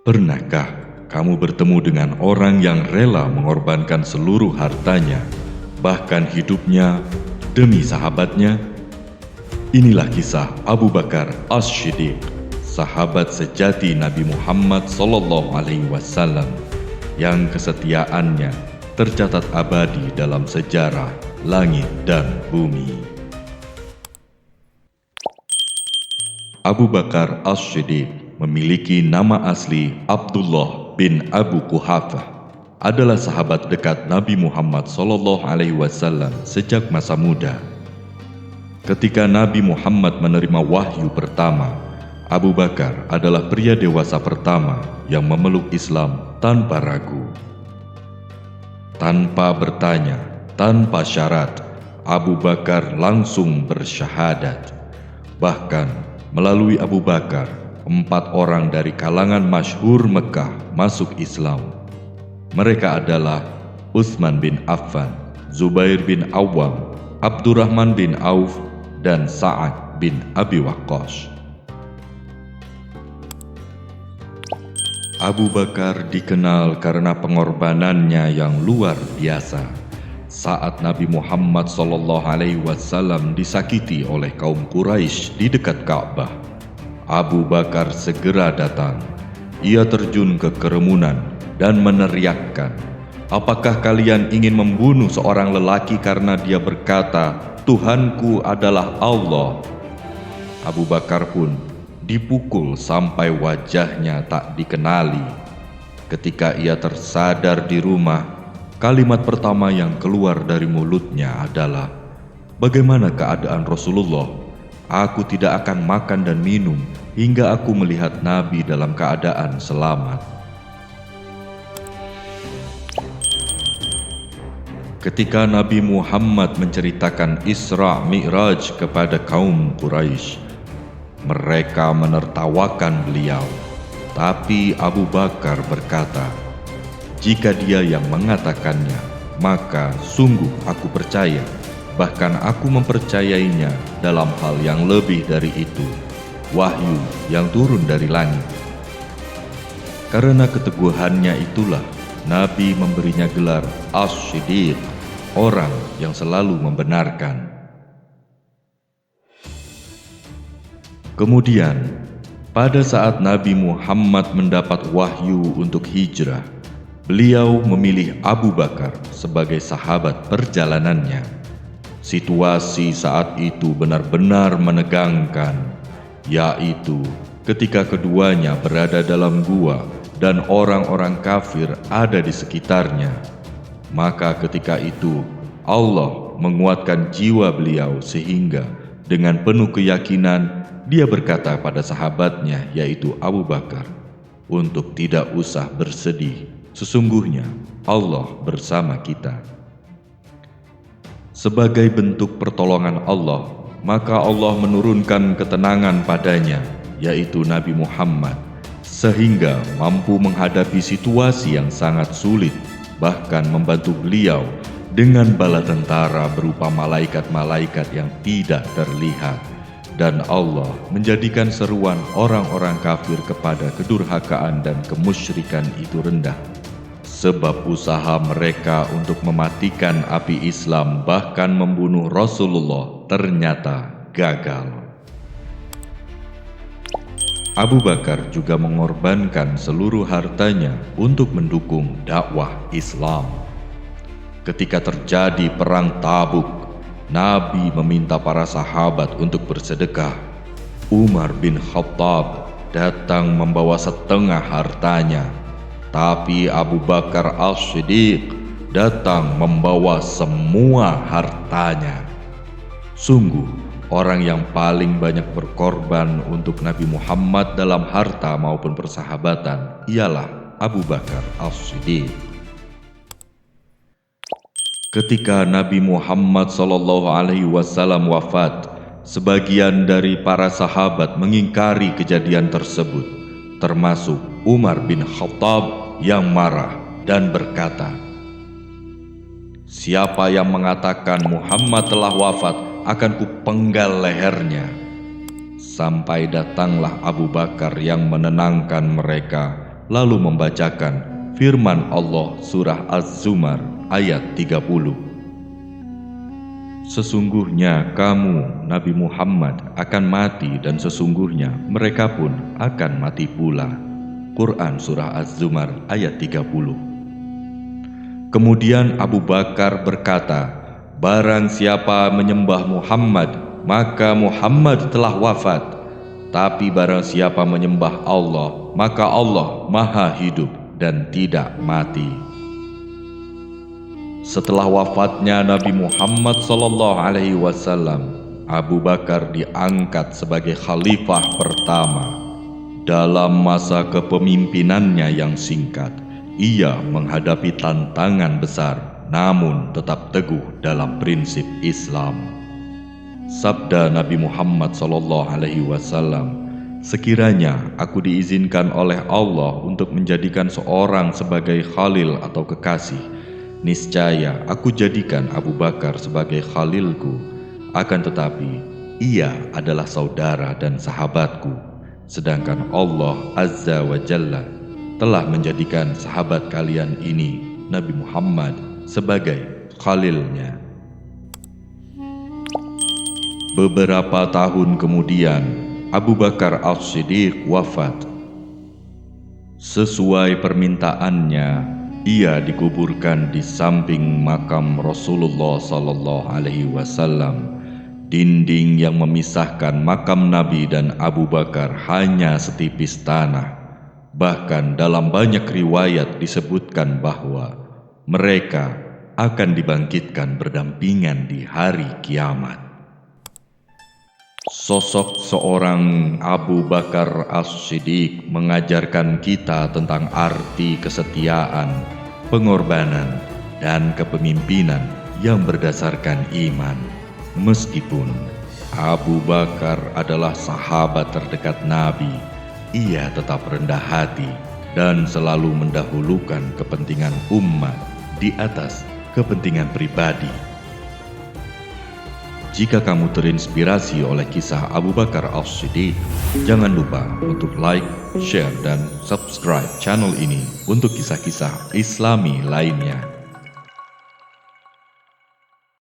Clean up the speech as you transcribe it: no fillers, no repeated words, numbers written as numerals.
Pernahkah kamu bertemu dengan orang yang rela mengorbankan seluruh hartanya, bahkan hidupnya, demi sahabatnya? Inilah kisah Abu Bakar As-Siddiq, sahabat sejati Nabi Muhammad SAW, yang kesetiaannya tercatat abadi dalam sejarah langit dan bumi. Abu Bakar As-Siddiq memiliki nama asli Abdullah bin Abu Quhafah, adalah sahabat dekat Nabi Muhammad SAW sejak masa muda. Ketika Nabi Muhammad menerima wahyu pertama, Abu Bakar adalah pria dewasa pertama yang memeluk Islam tanpa ragu. Tanpa bertanya, tanpa syarat, Abu Bakar langsung bersyahadat. Bahkan melalui Abu Bakar, 4 orang dari kalangan masyhur Mekah masuk Islam. Mereka adalah Utsman bin Affan, Zubair bin Awwam, Abdurrahman bin Auf, dan Sa'ad bin Abi Waqqas. Abu Bakar dikenal karena pengorbanannya yang luar biasa. Saat Nabi Muhammad SAW disakiti oleh kaum Quraisy di dekat Ka'bah, Abu Bakar segera datang. Ia terjun ke kerumunan dan meneriakkan, "Apakah kalian ingin membunuh seorang lelaki karena dia berkata, 'Tuhanku adalah Allah'?" Abu Bakar pun dipukul sampai wajahnya tak dikenali. Ketika ia tersadar di rumah, kalimat pertama yang keluar dari mulutnya adalah, "Bagaimana keadaan Rasulullah? Aku tidak akan makan dan minum hingga aku melihat Nabi dalam keadaan selamat." Ketika Nabi Muhammad menceritakan Isra Mi'raj kepada kaum Quraisy, mereka menertawakan beliau. Tapi Abu Bakar berkata, "Jika dia yang mengatakannya, maka sungguh aku percaya. Bahkan aku mempercayainya dalam hal yang lebih dari itu, wahyu yang turun dari langit." Karena keteguhannya itulah Nabi memberinya gelar As-Siddiq, orang yang selalu membenarkan. Kemudian, pada saat Nabi Muhammad mendapat wahyu untuk hijrah, beliau memilih Abu Bakar sebagai sahabat perjalanannya. Situasi saat itu benar-benar menegangkan, yaitu ketika keduanya berada dalam gua dan orang-orang kafir ada di sekitarnya. Maka ketika itu Allah menguatkan jiwa beliau sehingga dengan penuh keyakinan dia berkata pada sahabatnya, yaitu Abu Bakar, untuk tidak usah bersedih, sesungguhnya Allah bersama kita. Sebagai bentuk pertolongan Allah, maka Allah menurunkan ketenangan padanya, yaitu Nabi Muhammad, sehingga mampu menghadapi situasi yang sangat sulit, bahkan membantu beliau dengan bala tentara berupa malaikat-malaikat yang tidak terlihat. Dan Allah menjadikan seruan orang-orang kafir kepada kedurhakaan dan kemusyrikan itu rendah. Sebab usaha mereka untuk mematikan api Islam bahkan membunuh Rasulullah ternyata gagal. Abu Bakar juga mengorbankan seluruh hartanya untuk mendukung dakwah Islam. Ketika terjadi perang Tabuk, Nabi meminta para sahabat untuk bersedekah. Umar bin Khattab datang membawa setengah hartanya, tapi Abu Bakar As-Siddiq datang membawa semua hartanya. Sungguh, orang yang paling banyak berkorban untuk Nabi Muhammad dalam harta maupun persahabatan ialah Abu Bakar As-Siddiq. Ketika Nabi Muhammad SAW wafat, sebagian dari para sahabat mengingkari kejadian tersebut, termasuk Umar bin Khattab yang marah dan berkata, "Siapa yang mengatakan Muhammad telah wafat, akan kupenggal lehernya." Sampai datanglah Abu Bakar yang menenangkan mereka lalu membacakan firman Allah surah Az-Zumar ayat 30. Sesungguhnya kamu, Nabi Muhammad, akan mati dan sesungguhnya mereka pun akan mati pula. Quran surah Az-Zumar ayat 30. Kemudian Abu Bakar berkata, barang siapa menyembah Muhammad, maka Muhammad telah wafat. Tapi barang siapa menyembah Allah, maka Allah maha hidup dan tidak mati. Setelah wafatnya Nabi Muhammad SAW, Abu Bakar diangkat sebagai khalifah pertama. Dalam masa kepemimpinannya yang singkat, ia menghadapi tantangan besar, namun tetap teguh dalam prinsip Islam. Sabda Nabi Muhammad SAW, sekiranya aku diizinkan oleh Allah untuk menjadikan seorang sebagai khalil atau kekasih, niscaya aku jadikan Abu Bakar sebagai khalilku. Akan tetapi, ia adalah saudara dan sahabatku, sedangkan Allah Azza wa Jalla telah menjadikan sahabat kalian ini, Nabi Muhammad, sebagai khalilnya. Beberapa tahun kemudian, Abu Bakar As-Siddiq wafat. Sesuai permintaannya, ia dikuburkan di samping makam Rasulullah SAW. Dinding yang memisahkan makam Nabi dan Abu Bakar hanya setipis tanah. Bahkan dalam banyak riwayat disebutkan bahwa mereka akan dibangkitkan berdampingan di hari kiamat. Sosok seorang Abu Bakar As-Siddiq mengajarkan kita tentang arti kesetiaan, pengorbanan, dan kepemimpinan yang berdasarkan iman. Meskipun Abu Bakar adalah sahabat terdekat Nabi, ia tetap rendah hati dan selalu mendahulukan kepentingan umat di atas kepentingan pribadi. Jika kamu terinspirasi oleh kisah Abu Bakar As-Siddiq, jangan lupa untuk like, share, dan subscribe channel ini untuk kisah-kisah Islami lainnya.